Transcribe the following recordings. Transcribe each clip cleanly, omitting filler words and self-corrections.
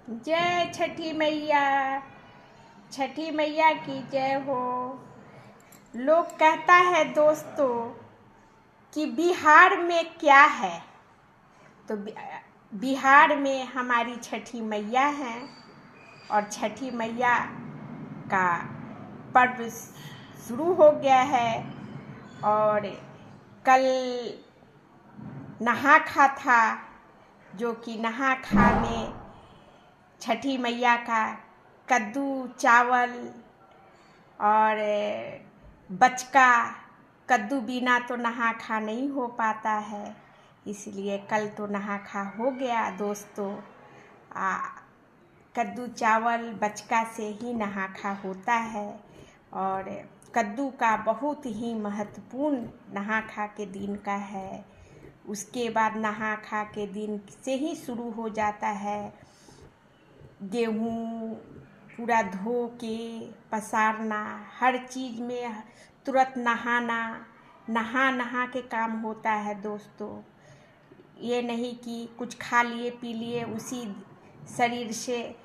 जय छठी मैया। छठी मैया की जय हो। लोग कहता है दोस्तों कि बिहार में क्या है, तो बिहार में हमारी छठी मैया हैं और छठी मैया का पर्व शुरू हो गया है। और कल नहा खा था, जो कि नहा खा में छठी मैया का कद्दू चावल और बचका, कद्दू बिना तो नहा खा नहीं हो पाता है, इसलिए कल तो नहा खा हो गया दोस्तों। कद्दू चावल बचका से ही नहा खा होता है और कद्दू का बहुत ही महत्वपूर्ण नहा खा के दिन का है। उसके बाद नहा खा के दिन से ही शुरू हो जाता है गेहूँ पूरा धो के पसारना, हर चीज़ में तुरंत नहा के काम होता है दोस्तों। ये नहीं कि कुछ खा लिए पी लिए उसी शरीर से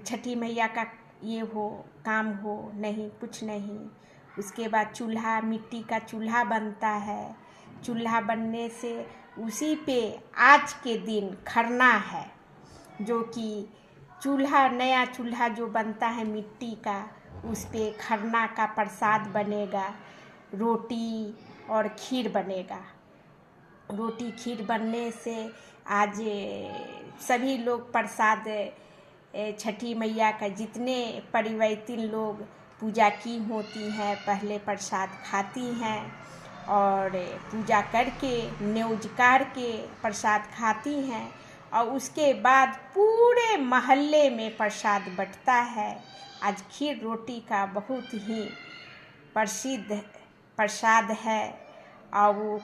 छठी मैया का ये हो काम हो, नहीं, कुछ नहीं। उसके बाद चूल्हा, मिट्टी का चूल्हा बनता है। चूल्हा बनने से उसी पे आज के दिन खरना है, जो कि चूल्हा, नया चूल्हा जो बनता है मिट्टी का, उस पे खरना का प्रसाद बनेगा, रोटी और खीर बनेगा। रोटी खीर बनने से आज सभी लोग प्रसाद, छठी मैया का जितने परिवर्तिन लोग पूजा की होती हैं पहले प्रसाद खाती हैं और पूजा करके न्योजकार के प्रसाद खाती हैं और उसके बाद पूरे मोहल्ले में प्रसाद बंटता है। आज खीर रोटी का बहुत ही प्रसिद्ध प्रसाद है और वो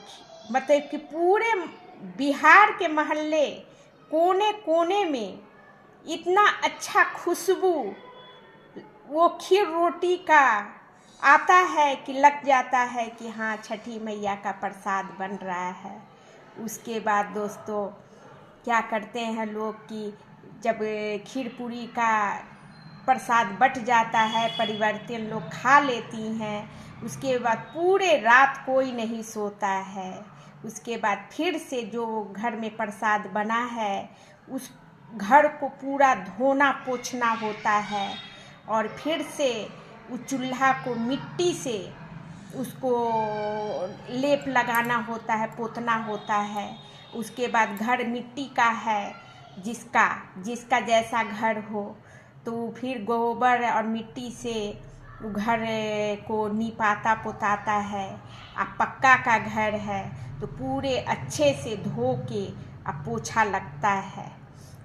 मतलब कि पूरे बिहार के मोहल्ले कोने कोने में इतना अच्छा खुशबू वो खीर रोटी का आता है कि लग जाता है कि हाँ, छठी मैया का प्रसाद बन रहा है। उसके बाद दोस्तों क्या करते हैं लोग कि जब खीर पूरी का प्रसाद बट जाता है, परिवर्तन लोग खा लेती हैं, उसके बाद पूरे रात कोई नहीं सोता है। उसके बाद फिर से जो घर में प्रसाद बना है उस घर को पूरा धोना पोछना होता है और फिर से उस चूल्हा को मिट्टी से उसको लेप लगाना होता है, पोतना होता है। उसके बाद घर मिट्टी का है, जिसका जैसा घर हो तो फिर गोबर और मिट्टी से घर को निपाता पोताता है। अब पक्का का घर है तो पूरे अच्छे से धो के अब पोछा लगता है।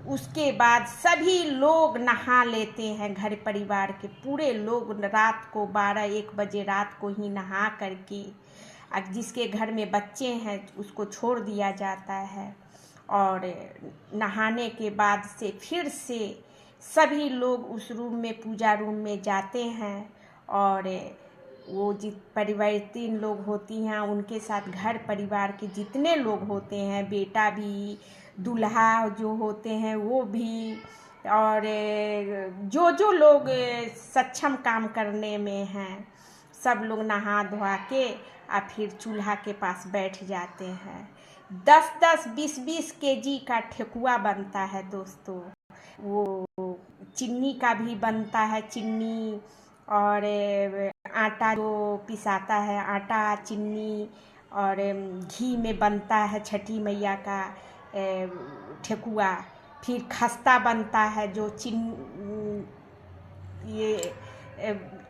उसके बाद सभी लोग नहा लेते हैं, घर परिवार के पूरे लोग रात को 12-1 बजे रात को ही नहा करके, जिसके घर में बच्चे हैं उसको छोड़ दिया जाता है और नहाने के बाद से फिर से सभी लोग उस रूम में, पूजा रूम में जाते हैं और वो परिवर्तिन लोग होती हैं उनके साथ घर परिवार के जितने लोग होते हैं, बेटा भी, दूल्हा जो होते हैं वो भी, और जो लोग सक्षम काम करने में हैं, सब लोग नहा धोआ के और फिर चूल्हा के पास बैठ जाते हैं। 10-10, 20-20 केजी का ठेकुआ बनता है दोस्तों। वो चीनी का भी बनता है, चीनी और आटा जो पिसाता है, आटा, चीनी और घी में बनता है छठी मैया का ठेकुआ। फिर खस्ता बनता है जो ये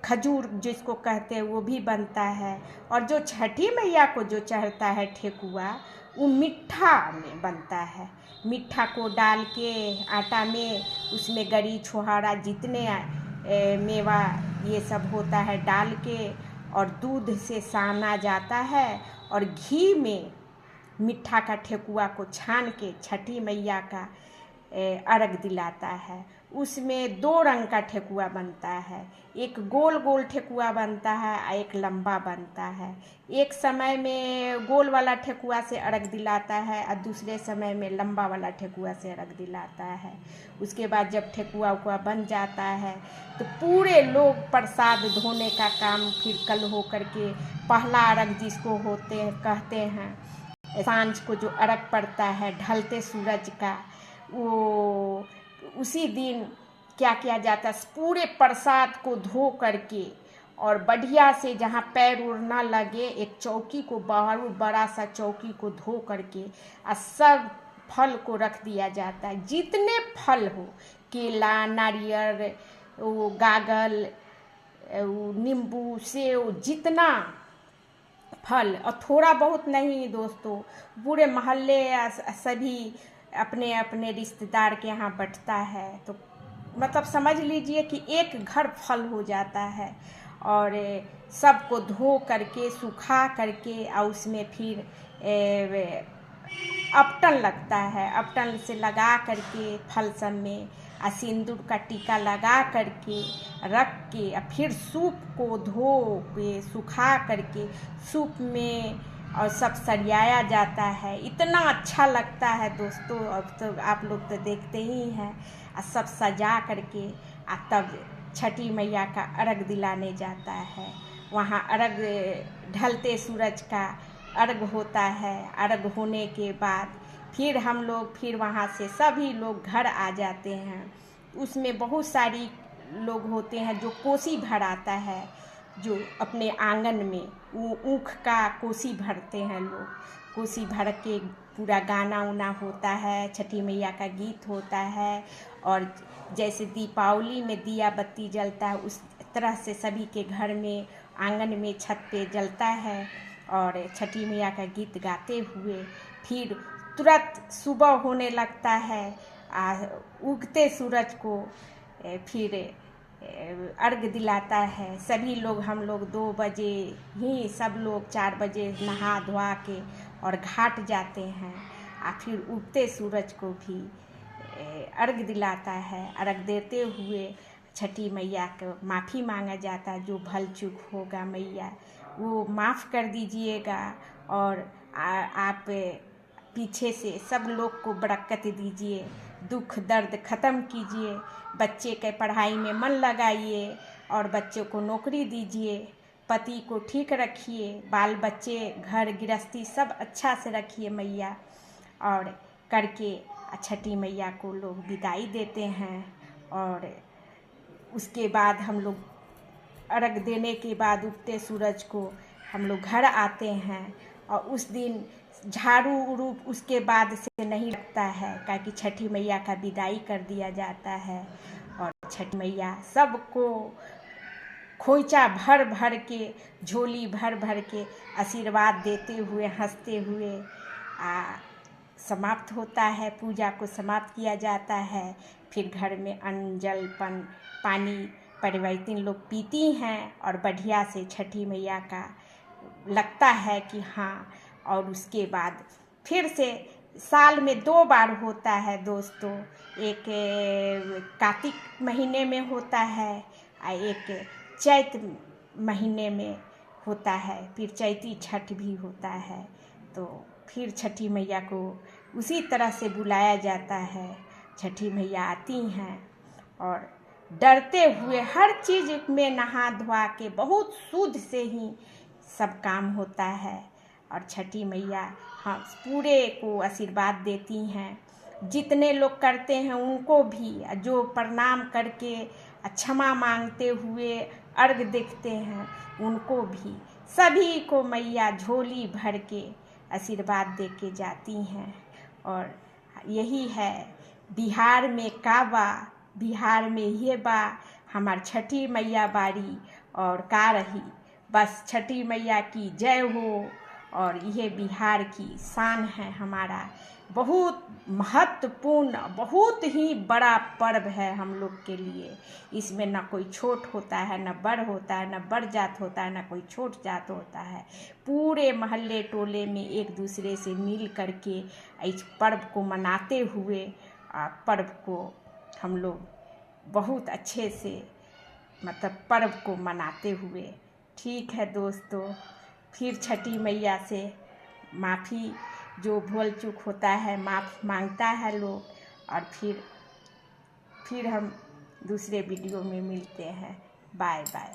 खजूर जिसको कहते हैं वो भी बनता है। और जो छठी मैया को जो चढ़ता है ठेकुआ वो मीठा में बनता है। मीठा को डाल के आटा में, उसमें गरी छोहारा जितने मेवा ये सब होता है डाल के और दूध से साना जाता है और घी में मीठा का ठेकुआ को छान के छठी मैया का अर्घ दिलाता है। उसमें 2 रंग का ठेकुआ बनता है, एक गोल गोल ठेकुआ बनता है और एक लंबा बनता है। एक समय में गोल वाला ठेकुआ से अर्घ दिलाता है और दूसरे समय में लंबा वाला ठेकुआ से अर्घ दिलाता है। उसके बाद जब ठेकुआ उकुआ बन जाता है तो पूरे लोग प्रसाद धोने का काम फिर कल हो करके पहला अर्घ जिसको कहते हैं, सांझ को जो अर्घ पड़ता है ढलते सूरज का, वो उसी दिन क्या किया जाता है, पूरे प्रसाद को धो करके और बढ़िया से जहाँ पैर उड़ ना लगे एक चौकी को बाहर बड़ा सा चौकी को धो करके और सब फल को रख दिया जाता है। जितने फल हो, केला, नारियल, वो गागल, नींबू, सेव, जितना फल, और थोड़ा बहुत नहीं दोस्तों, पूरे मोहल्ले सभी अपने अपने रिश्तेदार के यहाँ बंटता है। तो मतलब समझ लीजिए कि एक घर फल हो जाता है और सबको धो करके सुखा करके और उसमें फिर अपटन लगता है, अपटन से लगा करके फल सब में सिंदूर का टीका लगा करके रख के और फिर सूप को धो के सुखा करके सूप में और सब सरियाया जाता है। इतना अच्छा लगता है दोस्तों, अब तो आप लोग तो देखते ही हैं। और सब सजा करके तब छठी मैया का अर्घ दिलाने जाता है। वहाँ अर्घ ढलते सूरज का अर्घ होता है। अर्घ होने के बाद फिर हम लोग फिर वहाँ से सभी लोग घर आ जाते हैं। उसमें बहुत सारी लोग होते हैं जो कोसी भराता है, जो अपने आंगन में वो ऊख का कोसी भरते हैं लोग। कोसी भर के पूरा गाना उना होता है, छठी मैया का गीत होता है। और जैसे दीपावली में दिया बत्ती जलता है उस तरह से सभी के घर में आंगन में छत पे जलता है और छठी मैया का गीत गाते हुए फिर तुरंत सुबह होने लगता है। उगते सूरज को फिर अर्घ दिलाता है। सभी लोग, हम लोग 2 बजे ही सब लोग 4 बजे नहा धोआ के और घाट जाते हैं। फिर उगते सूरज को भी अर्घ दिलाता है। अर्घ देते हुए छठी मैया को माफ़ी मांगा जाता है, जो भल चूक होगा मैया वो माफ़ कर दीजिएगा और आप पीछे से सब लोग को बरकत दीजिए, दुख दर्द ख़त्म कीजिए, बच्चे के पढ़ाई में मन लगाइए और बच्चों को नौकरी दीजिए, पति को ठीक रखिए, बाल बच्चे घर गृहस्थी सब अच्छा से रखिए मैया। और करके छठी मैया को लोग विदाई देते हैं। और उसके बाद हम लोग अर्घ देने के बाद उगते सूरज को हम लोग घर आते हैं। और उस दिन झाड़ू उड़ू उसके बाद से नहीं लगता है, क्योंकि छठी मैया का विदाई कर दिया जाता है। और छठी मैया सबको खोइचा भर भर के, झोली भर भर के आशीर्वाद देते हुए हंसते हुए समाप्त होता है। पूजा को समाप्त किया जाता है। फिर घर में अन्न जल पानी परिवर्तिन लोग पीती हैं और बढ़िया से छठी मैया का लगता है कि हाँ। और उसके बाद फिर से साल में 2 बार होता है दोस्तों, एक कार्तिक महीने में होता है और एक चैत महीने में होता है। फिर चैती छठ भी होता है। तो फिर छठी मैया को उसी तरह से बुलाया जाता है। छठी मैया आती हैं और डरते हुए हर चीज़ में नहा धोआ के बहुत शुद्ध से ही सब काम होता है। और छठी मैया हाँ पूरे को आशीर्वाद देती हैं। जितने लोग करते हैं उनको भी, जो प्रणाम करके क्षमा मांगते हुए अर्घ देखते हैं उनको भी, सभी को मैया झोली भर के आशीर्वाद दे के जाती हैं। और यही है बिहार में का बा, बिहार में ये बा हमार छठी मैया बारी और का रही। बस छठी मैया की जय हो। और यह बिहार की शान है हमारा, बहुत महत्वपूर्ण, बहुत ही बड़ा पर्व है हम लोग के लिए। इसमें ना कोई छोट होता है, ना बड़ होता है, ना बड़ जात होता है, ना कोई छोट जात होता है। पूरे महल्ले टोले में एक दूसरे से मिल करके इस पर्व को मनाते हुए पर्व को हम लोग बहुत अच्छे से मतलब पर्व को मनाते हुए। ठीक है दोस्तों, फिर छठी मैया से माफ़ी, जो भूल चूक होता है माफ़ मांगता है लोग। और फिर हम दूसरे वीडियो में मिलते हैं। Bye bye.